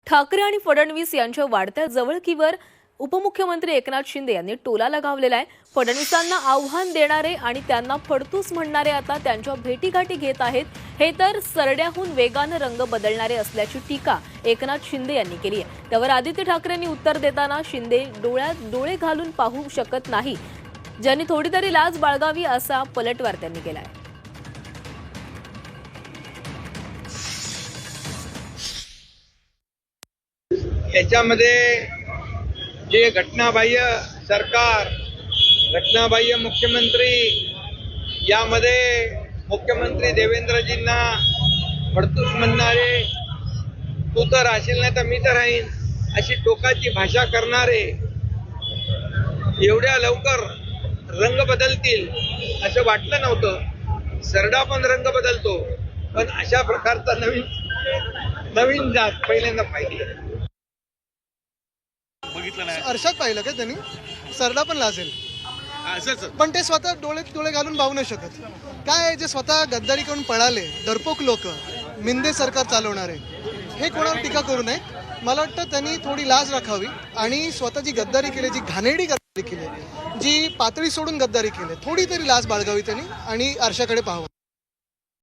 ठाकरे आणि फडणवीस यांच्या वाढत्या जवळकीवर उपमुख्यमंत्री एकनाथ शिंदे यांनी टोला लगावलेला आहे। फडणवीसांना आव्हान देणारे आणि त्यांना फडतूस म्हणणारे आता त्यांच्या भेटीगाठी घेत आहेत। हे तर सरड्याहून वेगाने रंग बदलणारे असल्याची टीका एकनाथ शिंदे यांनी केली आहे। त्यावर आदित्य ठाकरेंनी उत्तर देताना शिंदे डोळ्यात डोळे घालून पाहू शकत नाही, ज्यांनी थोडी तरी लाज बाळगावी असा पलटवार त्यांनी केला आहे। याच्यामध्ये जे घटनाबाह्य सरकार, घटनाबाह्य मुख्यमंत्री, यामध्ये मुख्यमंत्री देवेंद्रजींना फडतूस म्हणणारे, तू तर राहशील नाही तर मी तर राहीन अशी टोकाची भाषा करणारे एवढ्या लवकर रंग बदलतील असं वाटलं नव्हतं। सरडा पण रंग बदलतो, पण अशा प्रकारचा नवीन जात पहिल्यांदा पाहिली। अर्षात पाहिलं का त्यांनी? सरडा पण लाजेल, पण ते स्वतः डोळे घालून पाहू नाही शकत। काय जे स्वतः गद्दारी करून पळाले डरपोक लोक, मिंदे सरकार चालवणारे, हे कोणावर टीका करू नये। मला वाटतं त्यांनी थोडी लाज राखावी आणि स्वतःची गद्दारी केली, जी घाणेरडी गद्दारी केली, जी पातळी सोडून गद्दारी केली, थोडी तरी लाज बाळगावी त्यांनी आणि आरशाकडे पाहावं।